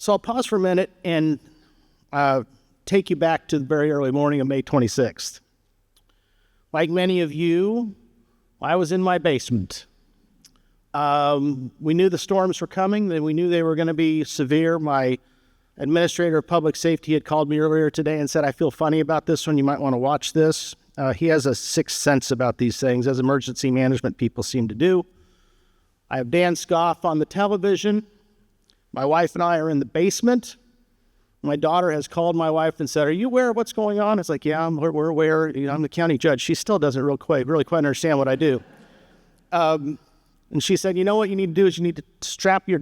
So I'll pause for a minute and take you back to the very early morning of May 26th. Like many of you, I was in my basement. We knew the storms were coming, and we knew they were going to be severe. My administrator of public safety had called me earlier today and said, I feel funny about this one. You might want to watch this. He has a sixth sense about these things, as emergency management people seem to do. I have Dan Scoff on the television. My wife and I are in the basement. My daughter has called my wife and said, are you aware of what's going on? It's like, yeah, we're aware. You know, I'm the county judge. She still doesn't really quite understand what I do. And she said, you know what you need to do is you need to strap our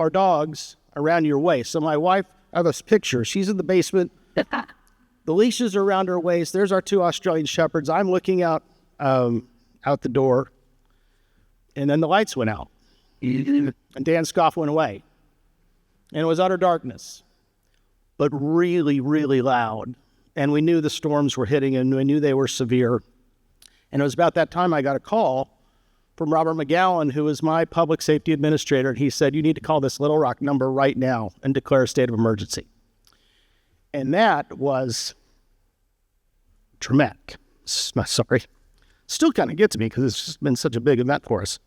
dogs around your waist. So my wife, I have this picture. She's in the basement. The leashes are around her waist. There's our 2 Australian Shepherds. I'm looking out the door. And then the lights went out. And Dan Scoff went away. And it was utter darkness, but really, really loud. And we knew the storms were hitting, and we knew they were severe. And it was about that time I got a call from Robert McGowan, who is my public safety administrator. And he said, you need to call this Little Rock number right now and declare a state of emergency. And that was traumatic. Sorry. Still kind of gets me because it's just been such a big event for us.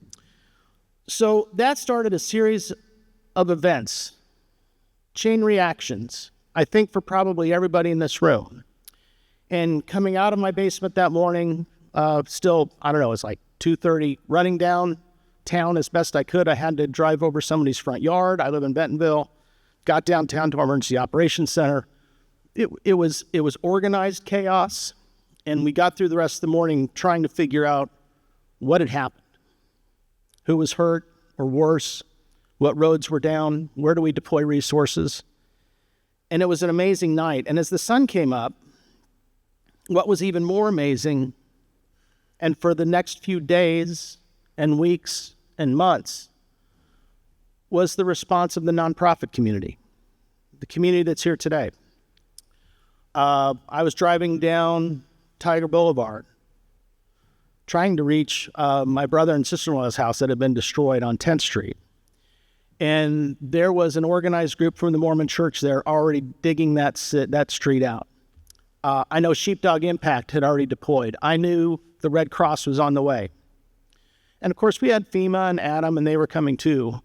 So that started a series of events, chain reactions, I think for probably everybody in this room. And coming out of my basement that morning, still, I don't know, it's like 2:30, running downtown as best I could. I had to drive over somebody's front yard. I live in Bentonville. Got downtown to our emergency operations center. It was organized chaos, and we got through the rest of the morning trying to figure out what had happened. Who was hurt or worse? What roads were down? Where do we deploy resources? And it was an amazing night. And as the sun came up, what was even more amazing, and for the next few days and weeks and months, was the response of the nonprofit community, the community that's here today. I was driving down Tiger Boulevard, trying to reach my brother and sister-in-law's house that had been destroyed on 10th Street. And there was an organized group from the Mormon Church there already digging that street out. I know Sheepdog Impact had already deployed. I knew the Red Cross was on the way. And of course, we had FEMA and Adam, and they were coming too.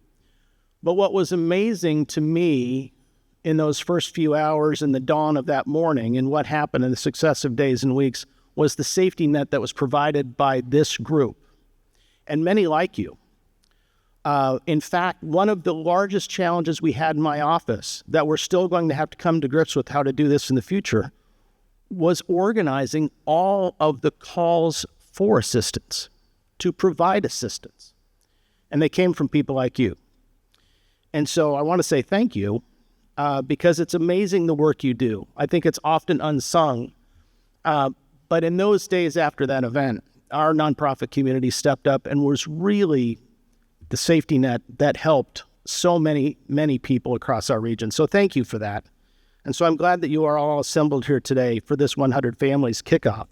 But what was amazing to me in those first few hours in the dawn of that morning and what happened in the successive days and weeks was the safety net that was provided by this group and many like you. In fact, one of the largest challenges we had in my office that we're still going to have to come to grips with how to do this in the future was organizing all of the calls for assistance, to provide assistance. And they came from people like you. And so I want to say thank you because it's amazing the work you do. I think it's often unsung. But in those days after that event, our nonprofit community stepped up and was really the safety net that helped so many, many people across our region. So thank you for that. And so I'm glad that you are all assembled here today for this 100 Families kickoff.